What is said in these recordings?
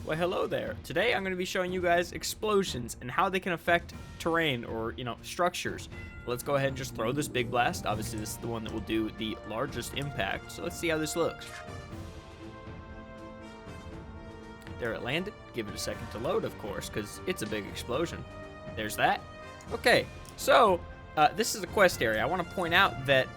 Well, hello there. Today I'm going to be showing you guys explosions and how they can affect terrain or, structures. Let's go ahead and just throw this big blast. Obviously, this is the one that will do the largest impact. So let's see how this looks. There it landed. Give it a second to load, of course, because it's a big explosion. There's that. Okay, so this is a quest area. I want to point out that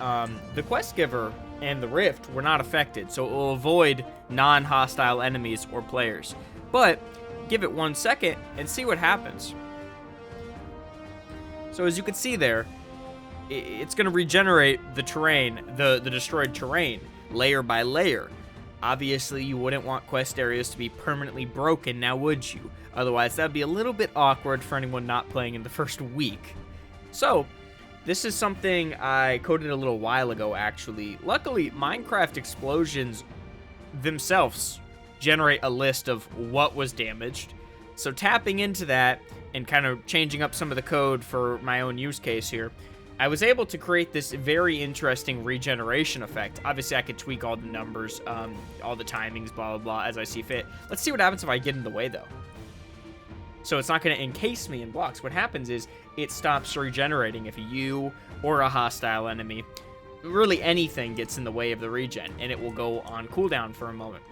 the quest giver and the rift were not affected, so it will avoid non-hostile enemies or players. But give it 1 second and see what happens. So as you can see there, it's going to regenerate the terrain, the destroyed terrain, layer by layer. Obviously, you wouldn't want quest areas to be permanently broken, now would you? Otherwise, that would be a little bit awkward for anyone not playing in the first week. So, this is something I coded a little while ago, actually. Luckily, Minecraft explosions themselves generate a list of what was damaged. So tapping into that and kind of changing up some of the code for my own use case here, I was able to create this very interesting regeneration effect. Obviously, I could tweak all the numbers, all the timings, blah, blah, blah, as I see fit. Let's see what happens if I get in the way, though. So it's not going to encase me in blocks. What happens is it stops regenerating if you or a hostile enemy, really anything, gets in the way of the regen, and it will go on cooldown for a moment.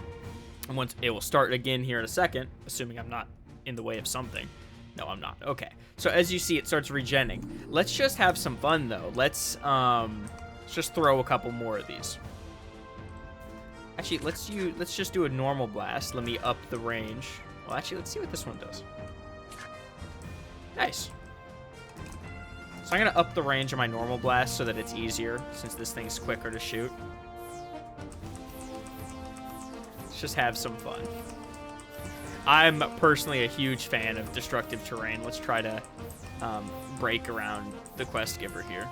And once it will start again here in a second, assuming I'm not in the way of something. No, I'm not. Okay. So as you see, it starts regenning. Let's just have some fun, though. Let's just throw a couple more of these. Actually, let's just do a normal blast. Let me up the range. Well, actually, let's see what this one does. Nice. So I'm going to up the range of my normal blast so that it's easier, since this thing's quicker to shoot. Let's just have some fun. I'm personally a huge fan of destructive terrain. Let's try to break around the quest giver here.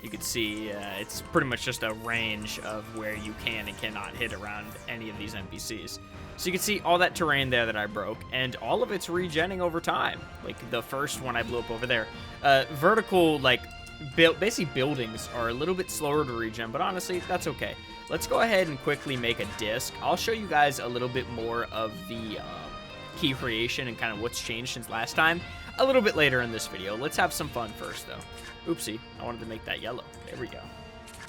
You can see it's pretty much just a range of where you can and cannot hit around any of these NPCs. So you can see all that terrain there that I broke, and all of it's regenning over time. Like the first one I blew up over there. Vertical, basically buildings are a little bit slower to regen, but honestly, that's okay. Let's go ahead and quickly make a disc. I'll show you guys a little bit more of the key creation and kind of what's changed since last time a little bit later in this video. Let's have some fun first, though. Oopsie, I wanted to make that yellow. There we go.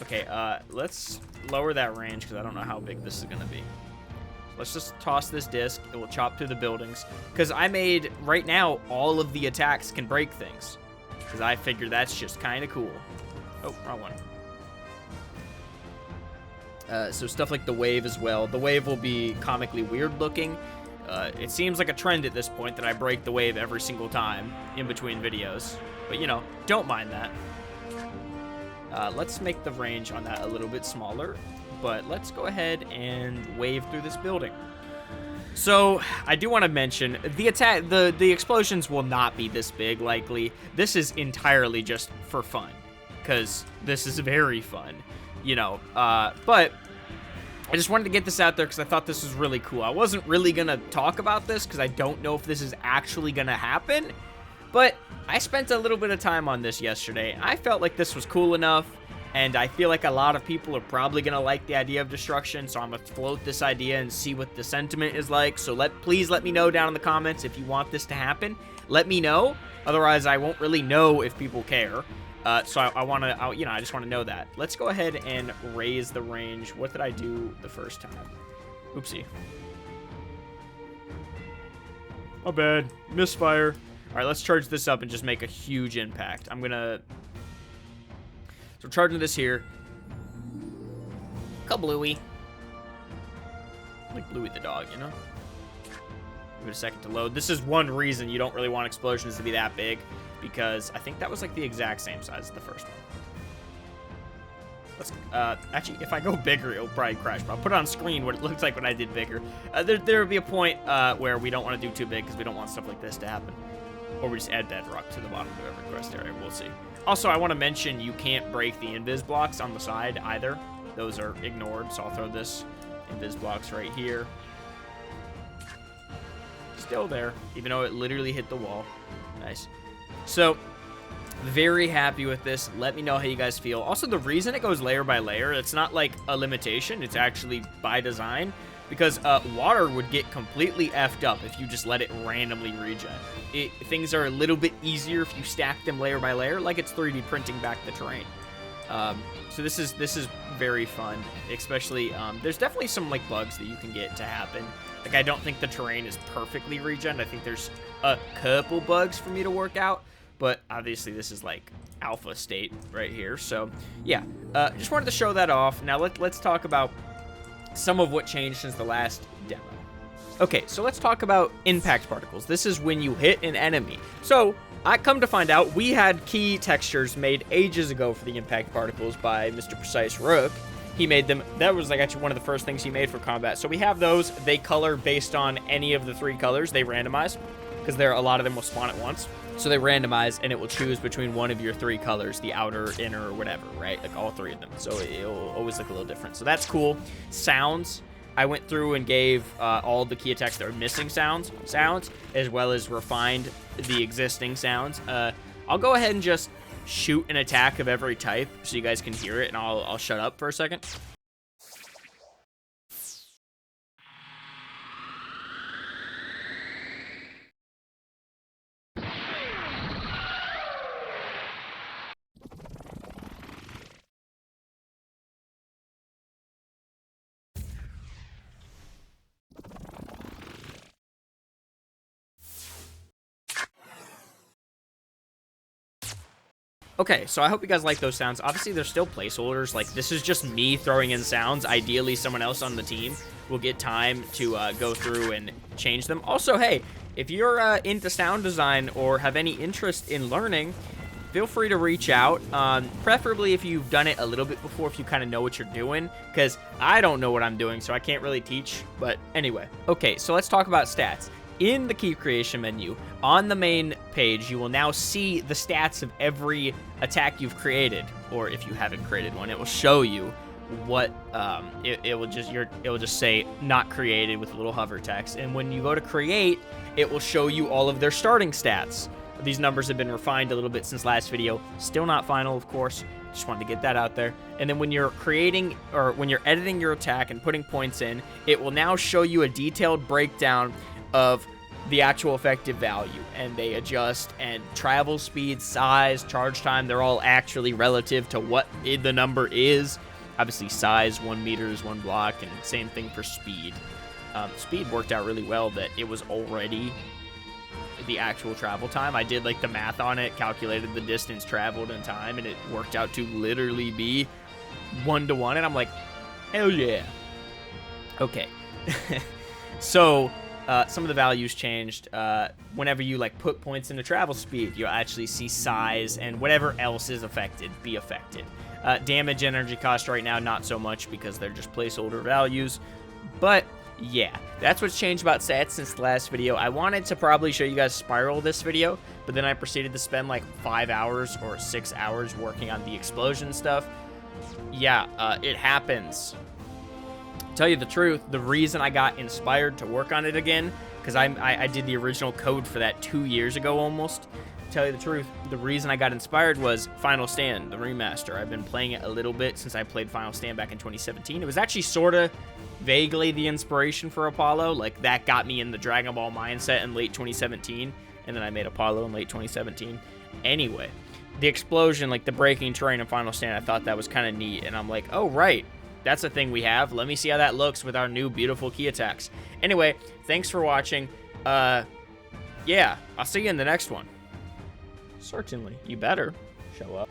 Okay, let's lower that range because I don't know how big this is going to be. Let's just toss this disc. It will chop through the buildings because I made, right now, all of the attacks can break things. Because I figure that's just kind of cool. Oh, wrong one. So stuff like the wave as well. The wave will be comically weird looking. It seems like a trend at this point that I break the wave every single time in between videos. But, don't mind that. Let's make the range on that a little bit smaller. But let's go ahead and wave through this building. So, I do want to mention, the explosions will not be this big, likely. This is entirely just for fun, because this is very fun, but I just wanted to get this out there because I thought this was really cool. I wasn't really going to talk about this because I don't know if this is actually going to happen, but I spent a little bit of time on this yesterday, and I felt like this was cool enough. And I feel like a lot of people are probably going to like the idea of destruction, so I'm going to float this idea and see what the sentiment is like. So please let me know down in the comments if you want this to happen. Let me know. Otherwise, I won't really know if people care. So I just want to know that. Let's go ahead and raise the range. What did I do the first time? Oopsie. My bad. Misfire. All right, let's charge this up and just make a huge impact. I'm going to... So we're charging this here. Kablooey. Like Bluey the dog, Give it a second to load. This is one reason you don't really want explosions to be that big, because I think that was like the exact same size as the first one. Let's actually, if I go bigger, it'll probably crash. But I'll put it on screen what it looks like when I did bigger. There will be a point where we don't want to do too big because we don't want stuff like this to happen. Or we just add bedrock to the bottom of every quest area. We'll see. Also, I want to mention you can't break the invis blocks on the side either. Those are ignored, so I'll throw this invis blocks right here. Still there, even though it literally hit the wall. Nice. So, Very happy with this. Let me know how you guys feel. Also, the reason it goes layer by layer, it's not like a limitation. It's actually by design, because water would get completely effed up if you just let it randomly regen. Things are a little bit easier if you stack them layer by layer, like it's 3D printing back the terrain. So this is very fun, especially, there's definitely some, like, bugs that you can get to happen. Like, I don't think the terrain is perfectly regen. I think there's a couple bugs for me to work out, but obviously this is, like, alpha state right here. So, yeah, just wanted to show that off. Now, let's talk about some of what changed since the last demo. Okay, so let's talk about impact particles. This is when you hit an enemy. So, I come to find out we had key textures made ages ago for the impact particles by Mr. Precise Rook. He made them. That was like actually one of the first things he made for combat. So we have those. They color based on any of the 3 colors. They randomize because a lot of them will spawn at once. So they randomize, and it will choose between one of your 3 colors, the outer, inner, or whatever, right? Like all 3 of them. So it'll always look a little different. So that's cool. Sounds. I went through and gave all the key attacks that are missing sounds, as well as refined the existing sounds. I'll go ahead and just shoot an attack of every type so you guys can hear it, and I'll shut up for a second. Okay, so I hope you guys like those sounds. Obviously, they're still placeholders. Like, this is just me throwing in sounds. Ideally, someone else on the team will get time to go through and change them. Also, hey, if you're into sound design or have any interest in learning, feel free to reach out. Preferably if you've done it a little bit before, if you kind of know what you're doing, because I don't know what I'm doing, so I can't really teach. But anyway, okay, so let's talk about stats. In the key creation menu, on the main page, you will now see the stats of every attack you've created, or if you haven't created one, it will show you what it will just say not created with a little hover text. And when you go to create, it will show you all of their starting stats. These numbers have been refined a little bit since last video. Still not final, of course. Just wanted to get that out there. And then when you're creating, or when you're editing your attack and putting points in, it will now show you a detailed breakdown of the actual effective value, and they adjust, and travel speed, size, charge time, they're all actually relative to what the number is. Obviously size, 1 meter is 1 block, and same thing for speed. Speed worked out really well that it was already the actual travel time. I did like the math on it, calculated the distance traveled in time, and it worked out to literally be 1-to-1, and I'm like, hell yeah. Okay. So some of the values changed. Whenever you like put points into travel speed, you'll actually see size and whatever else is affected be affected. Damage, energy cost right now, not so much because they're just placeholder values. But yeah, that's what's changed about stats since the last video. I wanted to probably show you guys Spiral this video, but then I proceeded to spend like 5 hours or 6 hours working on the explosion stuff. Yeah, it happens. Tell you the truth, the reason I got inspired to work on it again, because I did the original code for that 2 years ago almost. Tell you the truth, the reason I got inspired was Final Stand, the remaster. I've been playing it a little bit since I played Final Stand back in 2017. It was actually sort of vaguely the inspiration for Apollo. Like, that got me in the Dragon Ball mindset in late 2017, and then I made Apollo in late 2017. Anyway, the explosion, like the breaking terrain in Final Stand, I thought that was kind of neat, and I'm like, oh, right. That's a thing we have. Let me see how that looks with our new beautiful key attacks. Anyway, thanks for watching. Yeah, I'll see you in the next one. Certainly. You better show up.